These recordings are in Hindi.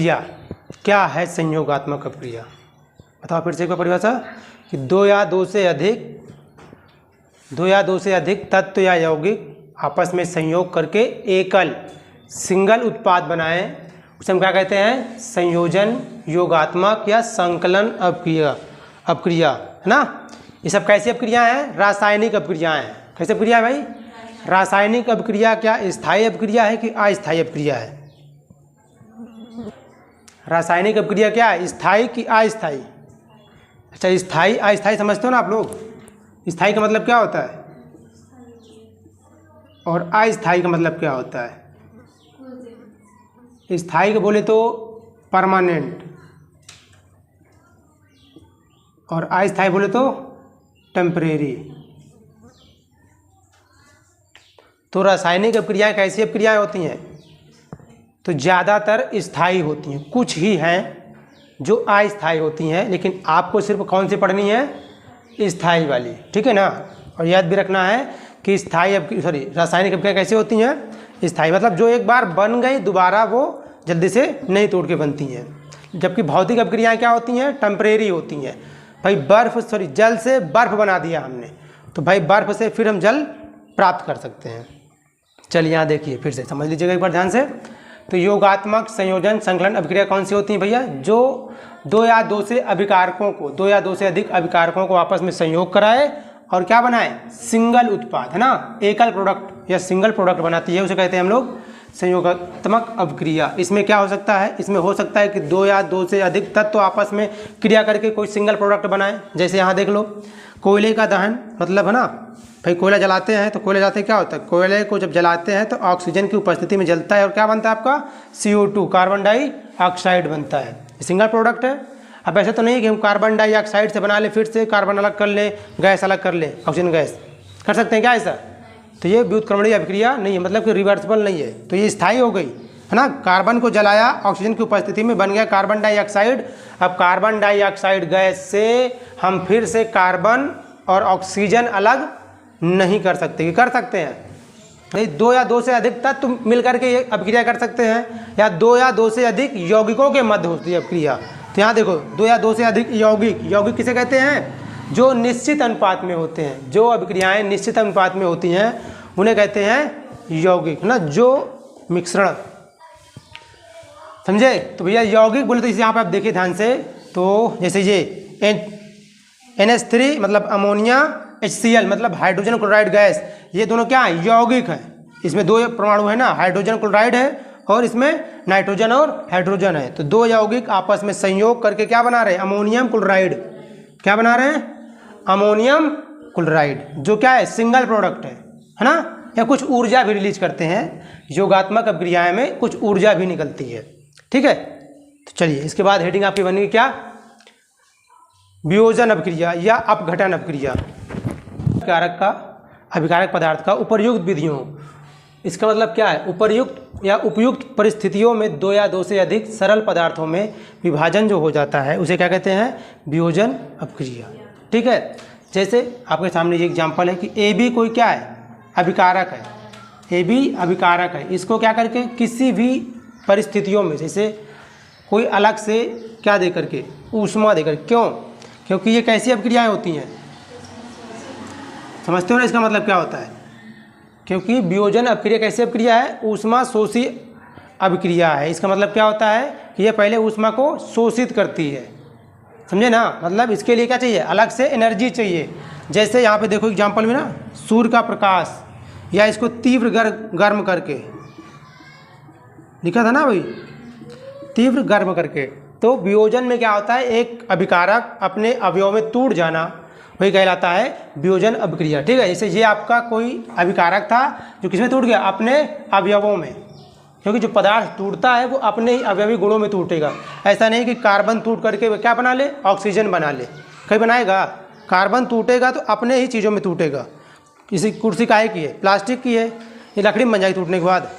अपक्रिया। क्या है संयोगात्मक अपक्रिया? बताओ फिर से एक बार परिभाषा कि दो या दो से अधिक तत्व या यौगिक आपस में संयोग करके एकल सिंगल उत्पाद बनाएं, उसे हम क्या कहते हैं? संयोजन, योगात्मक या संकलन अपक्रिया, है ना। ये सब कैसी अपक्रिया हैं? रासायनिक अपक्रियाएं हैं। कैसे अपक्रिया है भाई? रासायनिक अपक्रिया क्या स्थायी अपक्रिया है कि अस्थायी अपक्रिया है? रासायनिक अपक्रिया क्या है, स्थायी कि अस्थायी? अच्छा, स्थायी अस्थायी समझते हो ना आप लोग? स्थायी का मतलब क्या होता है और अस्थायी का मतलब क्या होता है? स्थायी का बोले तो परमानेंट और अस्थायी बोले तो टेम्परेरी। तो रासायनिक अपक्रियाएं कैसी अपक्रियाएं होती हैं? तो ज़्यादातर स्थायी होती हैं, कुछ ही हैं जो अस्थायी होती हैं, लेकिन आपको सिर्फ कौन सी पढ़नी है? स्थायी वाली, ठीक है ना। और याद भी रखना है कि रासायनिक अपक्रिया कैसे होती हैं? स्थायी मतलब जो एक बार बन गई दोबारा वो जल्दी से नहीं तोड़ के बनती हैं। जबकि भौतिक अपक्रियाएं क्या होती हैं? टेम्परेरी होती हैं। भाई जल से बर्फ बना दिया हमने, तो भाई बर्फ से फिर हम जल प्राप्त कर सकते हैं। चलिए यहाँ देखिए, फिर से समझ लीजिएगा एक बार ध्यान से। तो योगात्मक, संयोजन, संकलन अपक्रिया कौन सी होती है भैया? जो दो या दो से अधिक अभिकारकों को आपस में संयोग कराए और क्या बनाए? सिंगल उत्पाद, है ना, एकल प्रोडक्ट या सिंगल प्रोडक्ट बनाती है, उसे कहते हैं हम लोग संयोगात्मक अपक्रिया। इसमें क्या हो सकता है? इसमें हो सकता है कि दो या दो से अधिक तत्व आपस में क्रिया करके कोई सिंगल प्रोडक्ट बनाए। जैसे यहाँ देख लो, कोयले का दहन, मतलब है ना भाई, कोयला जलाते हैं तो कोयला जलाते क्या होता है? कोयले को जब जलाते हैं तो ऑक्सीजन की उपस्थिति में जलता है और क्या बनता है आपका? CO2, कार्बन डाइऑक्साइड बनता है। सिंगल प्रोडक्ट है। अब ऐसा तो नहीं कि हम कार्बन डाइऑक्साइड से बना ले, फिर से कार्बन अलग कर ले, गैस अलग कर ले, ऑक्सीजन गैस कर सकते हैं क्या ऐसा? तो ये व्युत्क्रमणीय अभिक्रिया नहीं है, मतलब कि रिवर्सिबल नहीं है। तो ये स्थायी हो गई, है ना। कार्बन को जलाया, ऑक्सीजन की उपस्थिति में बन गया कार्बन डाइऑक्साइड। अब कार्बन डाइऑक्साइड गैस से हम फिर से कार्बन और ऑक्सीजन अलग नहीं कर सकते, कि कर सकते हैं? नहीं, दो या दो से अधिक तत्व मिलकर के ये अभिक्रिया कर सकते हैं, या दो या दो से अधिक यौगिकों के मध्य होती है अभिक्रिया। तो यहाँ देखो, दो या दो से अधिक यौगिक किसे कहते हैं? जो निश्चित अनुपात में होते हैं। जो अभिक्रियाएं निश्चित अनुपात में होती हैं उन्हें कहते हैं यौगिक, है ना, जो मिश्रण, समझे? तो भैया यौगिक बोले तो इसे यहाँ पे आप देखिए ध्यान से, तो जैसे ये NH3 मतलब अमोनिया, HCl मतलब हाइड्रोजन क्लोराइड गैस, ये दोनों क्या है? यौगिक है। इसमें दो परमाणु है ना, हाइड्रोजन क्लोराइड है और इसमें नाइट्रोजन और हाइड्रोजन है। तो दो यौगिक आपस में संयोग करके क्या बना रहे हैं? Ammonium chloride. क्या बना रहे हैं? अमोनियम क्लोराइड, जो क्या है? सिंगल प्रोडक्ट है ना। या कुछ ऊर्जा भी रिलीज करते हैं, योगात्मक अपक्रियाएं में कुछ ऊर्जा भी निकलती है, ठीक है। तो चलिए इसके बाद हेडिंग आपकी बनेगी क्या? वियोजन अपक्रिया या अपघटन अपक्रिया। अभिकारक पदार्थ का उपर्युक्त विधियों, इसका मतलब क्या है? उपर्युक्त या उपयुक्त परिस्थितियों में दो या दो से अधिक सरल पदार्थों में विभाजन जो हो जाता है उसे क्या कहते हैं? वियोजन अपक्रिया, ठीक है। जैसे आपके सामने ये एग्जांपल है कि AB कोई क्या है? अभिकारक है। AB अभिकारक है। इसको क्या करके किसी भी परिस्थितियों में, जैसे कोई अलग से क्या दे करके? ऊष्मा देकर। क्यों? क्योंकि ये कैसी अपक्रियाएं होती हैं? समझते हो ना इसका मतलब क्या होता है? क्योंकि वियोजन अपक्रिया कैसी अपक्रिया है? ऊष्मा शोषी अपक्रिया है। इसका मतलब क्या होता है कि ये पहले ऊष्मा को शोषित करती है, समझे ना। मतलब इसके लिए क्या चाहिए? अलग से एनर्जी चाहिए। जैसे यहाँ पे देखो एग्जांपल में ना, सूर्य का प्रकाश, या इसको तीव्र गर्म करके लिखा था ना भाई, तीव्र गर्म करके। तो वियोजन में क्या होता है? एक अभिकारक अपने अवयव में टूट जाना, वही कहलाता है वियोजन अपक्रिया, ठीक है। जैसे ये आपका कोई अभिकारक था जो किसमें टूट गया? अपने अवयवों में। क्योंकि जो पदार्थ टूटता है वो अपने ही अवयवी गुणों में टूटेगा। ऐसा नहीं कि कार्बन टूट करके क्या बना ले? ऑक्सीजन बना ले। कहीं बनाएगा? कार्बन टूटेगा तो अपने ही चीज़ों में टूटेगा। इसी कुर्सी काहे की है? प्लास्टिक की है। ये लकड़ी में बन जाएगी टूटने के बाद,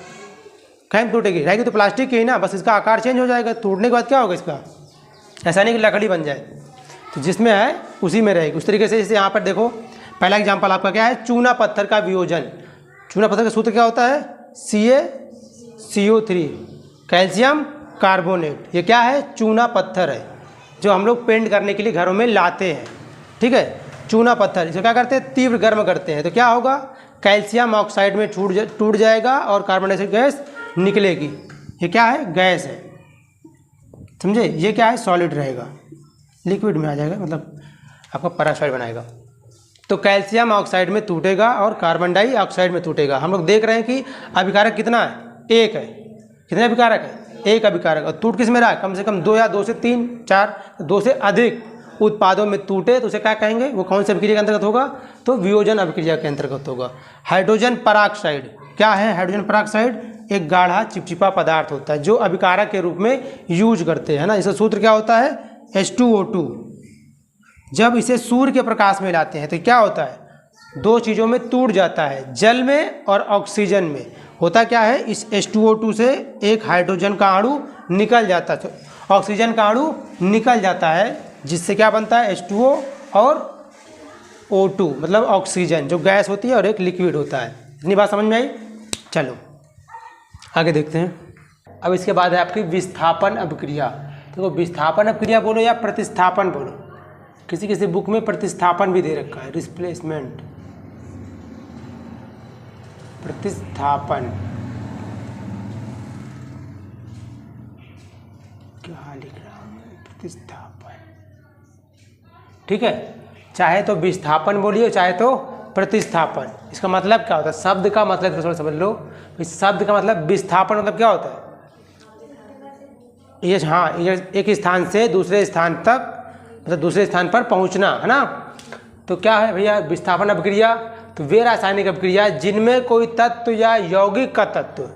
कहीं में टूटेगी? रहेगी तो प्लास्टिक की ही ना, बस इसका आकार चेंज हो जाएगा। टूटने के बाद क्या होगा इसका? ऐसा नहीं कि लकड़ी बन जाए, तो जिसमें है उसी में रहेगी। उस तरीके से जैसे यहाँ पर देखो, पहला एग्जाम्पल आपका क्या है? चूना पत्थर का वियोजन। चूना पत्थर का सूत्र क्या होता है? CaCO3, calcium carbonate. ये क्या है? चूना पत्थर है जो हम लोग पेंट करने के लिए घरों में लाते हैं, ठीक है। चूना पत्थर, इसे क्या करते हैं? तीव्र गर्म करते हैं तो क्या होगा? कैल्शियम ऑक्साइड में टूट जाएगा और कार्बन डाइऑक्साइड गैस निकलेगी। ये क्या है? गैस है, समझे। ये क्या है? सॉलिड रहेगा, लिक्विड में आ जाएगा, मतलब आपका पेरोक्साइड बनाएगा। तो कैल्शियम ऑक्साइड में टूटेगा और कार्बन डाइऑक्साइड में टूटेगा। हम लोग देख रहे हैं कि अभिकारक कितना है? एक है। कितने अभिकारक है? एक अभिकारक। और टूट किस में रहा है? कम से कम 2 या 2 से 3 4 2 से अधिक उत्पादों में टूटे तो उसे क्या कहेंगे? वो कौन सी अभिक्रिया के अंतर्गत होगा? तो वियोजन अभिक्रिया के अंतर्गत होगा। हाइड्रोजन पेरोक्साइड क्या है? हाइड्रोजन पेरोक्साइड एक गाढ़ा चिपचिपा पदार्थ होता है जो अभिकारक के रूप में यूज करते हैं ना। इसका सूत्र क्या होता है? H2O2। जब इसे सूर्य के प्रकाश में लाते हैं तो क्या होता है? 2 चीज़ों में टूट जाता है, जल में और ऑक्सीजन में। होता क्या है? इस H2O2 से एक हाइड्रोजन का अणु निकल जाता है, ऑक्सीजन का अणु निकल जाता है, जिससे क्या बनता है? H2O और O2, मतलब ऑक्सीजन जो गैस होती है और एक लिक्विड होता है। इतनी बात समझ में आई? चलो आगे देखते हैं। अब इसके बाद है आपकी विस्थापन अभिक्रिया। देखो, विस्थापन अभिक्रिया बोलो या प्रतिस्थापन बोलो, किसी किसी बुक में प्रतिस्थापन भी दे रखा है, रिप्लेसमेंट, प्रतिस्थापन। क्या लिख रहा हूँ? प्रतिस्थापन, ठीक है। चाहे तो विस्थापन बोलिए, चाहे तो प्रतिस्थापन। इसका मतलब क्या होता है? शब्द का मतलब थोड़ा समझ लो। इस शब्द का मतलब विस्थापन मतलब क्या होता है? ये हाँ, ये एक स्थान से दूसरे स्थान तक, मतलब दूसरे स्थान पर पहुंचना, है ना। तो क्या है भैया विस्थापन अभिक्रिया? तो वे रासायनिक अभिक्रिया जिनमें कोई तत्व या यौगिक का तत्व,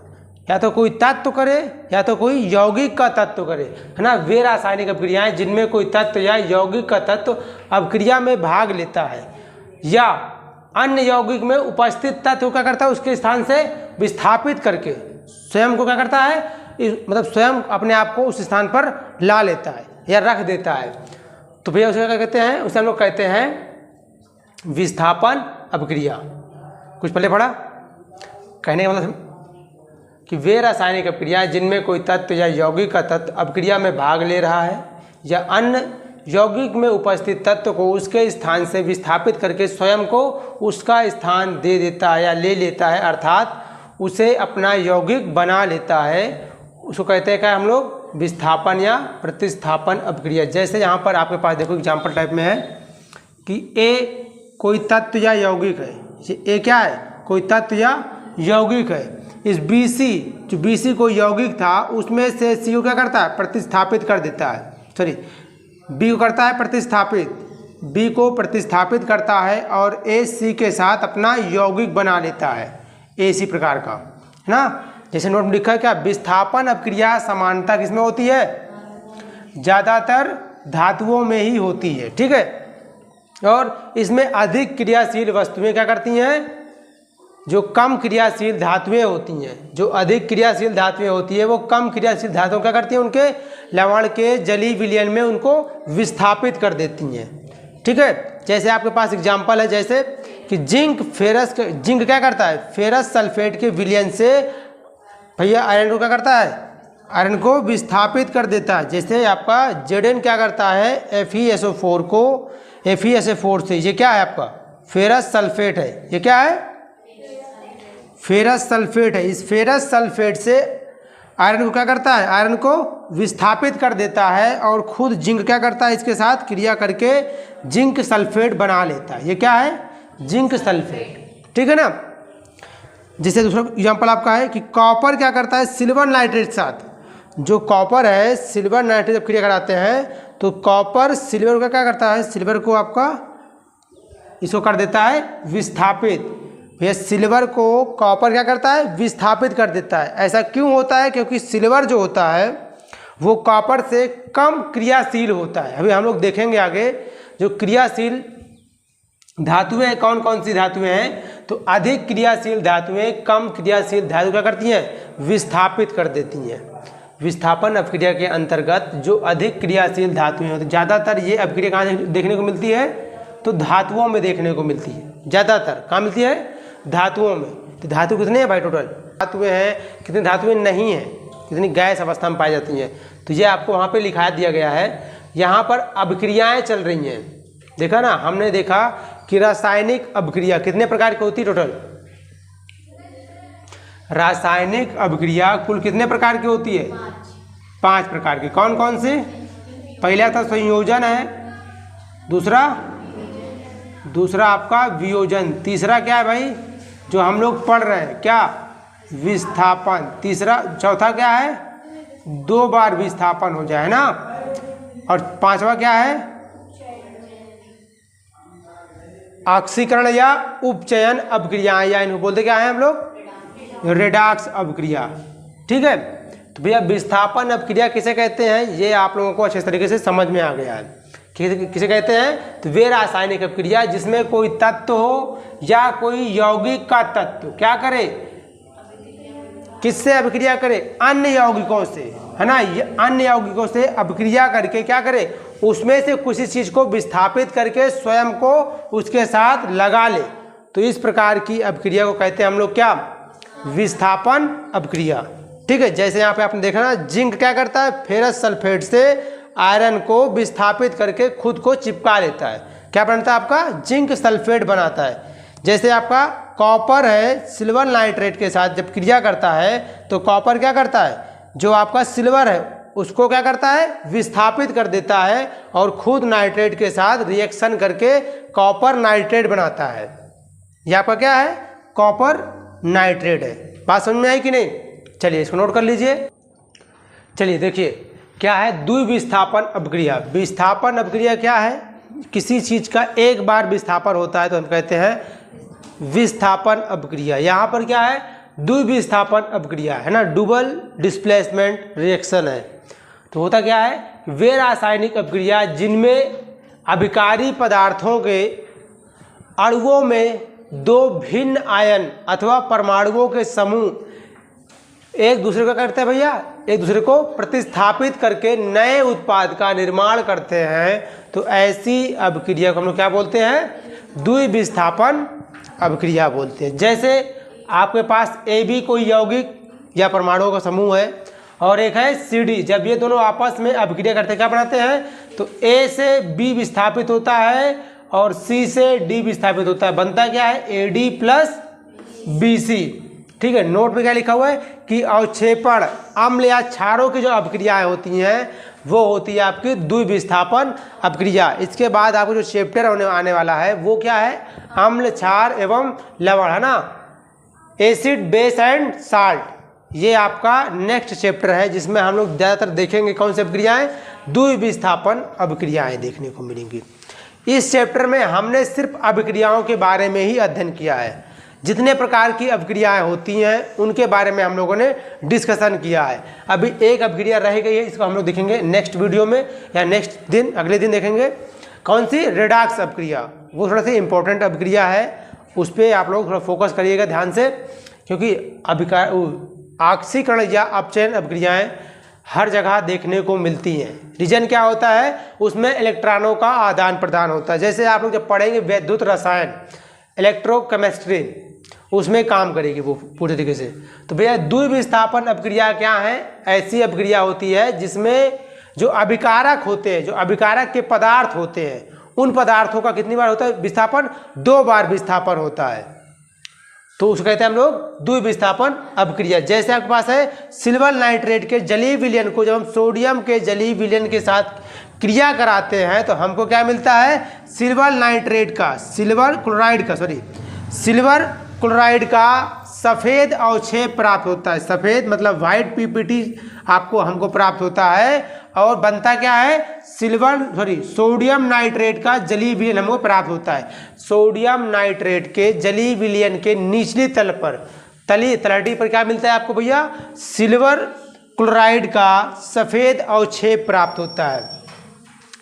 या तो कोई तत्व करे या तो कोई यौगिक का तत्व करे, है ना। वे रासायनिक अभिक्रियाएं जिनमें कोई तत्व या यौगिक का तत्व अभिक्रिया में भाग लेता है या अन्य यौगिक में उपस्थित तत्व क्या करता है? उसके स्थान से विस्थापित करके स्वयं को क्या करता है? मतलब स्वयं अपने आप को उस स्थान पर ला लेता है या रख देता है। तो भैया उसे क्या कहते हैं? उसे हम लोग कहते हैं विस्थापन अभिक्रिया। कुछ पहले पढ़ा? कहने का मतलब कि वे रासायनिक अभिक्रिया जिनमें कोई तत्व या यौगिक का तत्व अभिक्रिया में भाग ले रहा है या अन्य यौगिक में उपस्थित तत्व को उसके स्थान से विस्थापित करके स्वयं को उसका स्थान दे देता है या ले लेता है, अर्थात उसे अपना यौगिक बना लेता है, उसको कहते हैं क्या हम लोग? विस्थापन या प्रतिस्थापन अभिक्रिया। जैसे यहाँ पर आपके पास देखो एग्जाम्पल टाइप में है कि ए कोई तत्व या यौगिक है। ए क्या है? कोई तत्व या यौगिक है। इस BC, जो BC कोई यौगिक था, उसमें से C को क्या करता है? प्रतिस्थापित कर देता है। सॉरी, B को करता है प्रतिस्थापित, B को प्रतिस्थापित करता है और AC के साथ अपना यौगिक बना लेता है, AC प्रकार का, है ना। जैसे नोट में लिखा है क्या? विस्थापन अभिक्रिया समानता किसमें होती है? ज़्यादातर धातुओं में ही होती है, ठीक है। और इसमें अधिक क्रियाशील वस्तुएं क्या करती हैं? जो कम क्रियाशील धातुएं होती हैं, जो अधिक क्रियाशील धातुएं होती है वो कम क्रियाशील धातुओं क्या करती हैं? उनके लवण के जलीय विलयन में उनको विस्थापित कर देती हैं, ठीक है। जैसे आपके पास एग्जाम्पल है, जैसे कि जिंक क्या करता है? फेरस सल्फेट के विलयन से भैया आयरन को क्या करता है? आयरन को विस्थापित कर देता है। जैसे आपका Zn क्या करता है? FeSO4 को FeSO4 से, ये क्या है आपका? फेरस सल्फेट है। ये क्या है? फेरस सल्फेट है। इस फेरस सल्फेट से आयरन को क्या करता है? आयरन को विस्थापित कर देता है और खुद जिंक क्या करता है? इसके साथ क्रिया करके जिंक सल्फेट बना लेता है। ये क्या है? जिंक सल्फेट, ठीक है ना। जैसे दूसरा एग्जाम्पल आपका है कि कॉपर क्या करता है? सिल्वर नाइट्रेट के साथ, जो कॉपर है सिल्वर नाइट्रेट जब क्रिया कराते हैं तो कॉपर सिल्वर का क्या करता है? सिल्वर को आपका इसको कर देता है विस्थापित। भैया सिल्वर को कॉपर क्या करता है? विस्थापित कर देता है। ऐसा क्यों होता है? क्योंकि सिल्वर जो होता है वो कॉपर से कम क्रियाशील होता है। अभी हम लोग देखेंगे आगे जो क्रियाशील धातुएं कौन कौन सी धातुएं हैं। तो अधिक क्रियाशील धातुएं कम क्रियाशील धातु क्या करती हैं? विस्थापित कर देती हैं। विस्थापन अभिक्रिया के अंतर्गत जो अधिक क्रियाशील धातुएं होती हैं, ज़्यादातर ये अभिक्रिया कहाँ देखने को मिलती है? तो धातुओं में देखने को मिलती है। ज़्यादातर कहाँ मिलती है? धातुओं में। तो धातु कितने हैं भाई? टोटल धातुएं हैं, कितनी धातुएं नहीं हैं? कितनी गैस अवस्था में पाई जाती हैं। तो ये आपको वहाँ पे लिखा दिया गया है। यहाँ पर अभिक्रियाएं चल रही हैं, देखा ना, हमने देखा कि रासायनिक अभिक्रिया कितने प्रकार की होती है टोटल? रासायनिक अभिक्रिया कुल कितने प्रकार की होती है? 5 प्रकार की। कौन कौन से? पहला था संयोजन है, दूसरा आपका वियोजन, तीसरा क्या है भाई जो हम लोग पढ़ रहे हैं, क्या? विस्थापन, चौथा क्या है? 2 बार विस्थापन हो जाए, है ना। और 5वां क्या है? ऑक्सीकरण या उपचयन अभिक्रिया, या इनको बोलते क्या है हम लोग? रेडॉक्स अभिक्रिया। ठीक है, तो भैया विस्थापन अभिक्रिया किसे कहते हैं ये आप लोगों को अच्छे तरीके से समझ में आ गया है। किसे कहते हैं? तो वे रासायनिक अभिक्रिया जिसमें कोई तत्व हो या कोई यौगिक का तत्व क्या करे, किससे अभिक्रिया करे? अन्य यौगिकों से, है ना। ये अन्य यौगिकों से अभिक्रिया करके क्या करे, उसमें से किसी चीज को विस्थापित करके स्वयं को उसके साथ लगा ले। तो इस प्रकार की अभिक्रिया को कहते हैं हम लोग क्या? विस्थापन अभिक्रिया। ठीक है, जैसे यहाँ पे आपने देखा ना, जिंक क्या करता है? फेरस सल्फेट से आयरन को विस्थापित करके खुद को चिपका लेता है। क्या बनता है आपका? जिंक सल्फेट बनाता है। जैसे आपका कॉपर है, सिल्वर नाइट्रेट के साथ जब क्रिया करता है तो कॉपर क्या करता है? जो आपका सिल्वर है उसको क्या करता है? विस्थापित कर देता है और खुद नाइट्रेट के साथ रिएक्शन करके कॉपर नाइट्रेट बनाता है। ये आपका क्या है? कॉपर नाइट्रेट है। बात समझ में आई कि नहीं? चलिए इसको नोट कर लीजिए। चलिए देखिए क्या है द्विविस्थापन अभिक्रिया। विस्थापन अभिक्रिया क्या है? किसी चीज का एक बार विस्थापन होता है तो हम कहते हैं विस्थापन अभिक्रिया। यहाँ पर क्या है? द्विविस्थापन अभिक्रिया, है ना, डबल डिस्प्लेसमेंट रिएक्शन है। तो होता क्या है? वे रासायनिक अभिक्रिया जिनमें अभिकारी पदार्थों के अणुओं में 2 भिन्न आयन अथवा परमाणुओं के समूह एक दूसरे को करते हैं भैया, एक दूसरे को प्रतिस्थापित करके नए उत्पाद का निर्माण करते हैं, तो ऐसी अभिक्रिया को हम लोग क्या बोलते हैं? द्विविस्थापन अभिक्रिया बोलते हैं। जैसे आपके पास AB कोई यौगिक या परमाणुओं का समूह है और एक है CD, जब ये दोनों आपस में अभिक्रिया करते क्या बनाते हैं? तो A से B विस्थापित होता है और C से D विस्थापित होता है, बनता क्या है? AD plus BC। ठीक है, नोट में क्या लिखा हुआ है कि अवक्षेपण अम्ल या क्षारों की जो अभिक्रियाएं होती हैं वो होती है आपकी द्विविस्थापन अभिक्रिया। इसके बाद आपको जो चैप्टर आने वाला है वो क्या है? अम्ल, क्षार एवं लवण, है ना, एसिड, बेस एंड साल्ट। ये आपका नेक्स्ट चैप्टर है जिसमें हम लोग ज़्यादातर देखेंगे कौन सी अभिक्रियाएं? द्विविस्थापन अभिक्रियाएं देखने को मिलेंगी। इस चैप्टर में हमने सिर्फ अभिक्रियाओं के बारे में ही अध्ययन किया है। जितने प्रकार की अभिक्रियाएं होती हैं उनके बारे में हम लोगों ने डिस्कशन किया है। अभी एक अभिक्रिया रह गई है, इसको हम लोग देखेंगे नेक्स्ट वीडियो में या नेक्स्ट दिन, अगले दिन देखेंगे। कौन सी? रेडॉक्स अभिक्रिया। वो थोड़ा सी इंपॉर्टेंट अभिक्रिया है, उस पर आप लोग थोड़ा फोकस करिएगा ध्यान से, क्योंकि ऑक्सीकरण या अपचयन अभिक्रियाएं हर जगह देखने को मिलती हैं। रीजन क्या होता है? उसमें इलेक्ट्रॉनों का आदान प्रदान होता है। जैसे आप लोग जब पढ़ेंगे वैद्युत रसायन, इलेक्ट्रोकेमिस्ट्री, उसमें काम करेगी वो पूरे तरीके से। तो भैया द्विविस्थापन अभिक्रिया क्या है? ऐसी अभिक्रिया होती है जिसमें जो अभिकारक होते हैं, जो अभिकारक के पदार्थ होते हैं, उन पदार्थों का कितनी बार होता है विस्थापन? 2 बार विस्थापन होता है। तो उसको कहते हैं हम लोग द्विविस्थापन अभिक्रिया। जैसे आपके पास है सिल्वर नाइट्रेट के जलीय विलयन को जब हम सोडियम के जलीय विलयन के साथ क्रिया कराते हैं तो हमको क्या मिलता है? सिल्वर नाइट्रेट का, सिल्वर क्लोराइड का सफ़ेद अवक्षेप प्राप्त होता है। सफ़ेद मतलब वाइट पीपीटी आपको हमको प्राप्त होता है और बनता क्या है? सोडियम नाइट्रेट का जलीय विलयन हमको प्राप्त होता है। सोडियम नाइट्रेट के जलीय विलयन के निचली तल पर, तलहटी पर क्या मिलता है आपको भैया? सिल्वर क्लोराइड का सफ़ेद अवक्षेप प्राप्त होता है।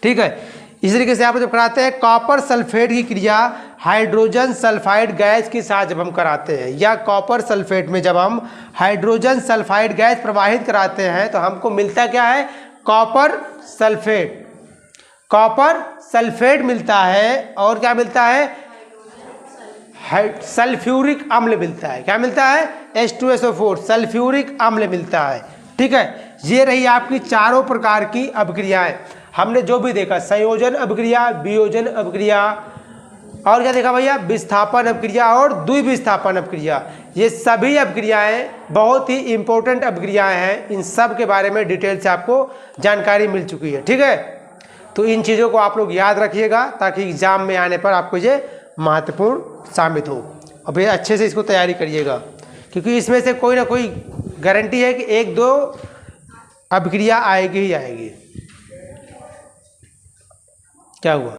ठीक है, इस तरीके से आप जब कराते हैं कॉपर सल्फेट की क्रिया हाइड्रोजन सल्फाइड गैस के साथ जब हम कराते हैं, या कॉपर सल्फेट में जब हम हाइड्रोजन सल्फाइड गैस प्रवाहित कराते हैं तो हमको मिलता क्या है? कॉपर सल्फेट मिलता है। और क्या मिलता है? सल्फ्यूरिक अम्ल मिलता है। क्या मिलता है? H2SO4 सल्फ्यूरिक अम्ल मिलता है। ठीक है, ये रही आपकी चारों प्रकार की अभिक्रियाएं। हमने जो भी देखा, संयोजन अभिक्रिया, वियोजन अभिक्रिया, और क्या देखा भैया, विस्थापन अभिक्रिया और द्विविस्थापन अभिक्रिया। ये सभी अभिक्रियाएं बहुत ही इंपॉर्टेंट अभिक्रियाएं हैं। इन सब के बारे में डिटेल से आपको जानकारी मिल चुकी है। ठीक है, तो इन चीज़ों को आप लोग याद रखिएगा ताकि एग्जाम में आने पर आपको ये महत्वपूर्ण साबित हो। और भैया अच्छे से इसको तैयारी करिएगा, क्योंकि इसमें से कोई ना कोई गारंटी है कि 1-2 अभिक्रिया आएगी ही आएगी। क्या हुआ?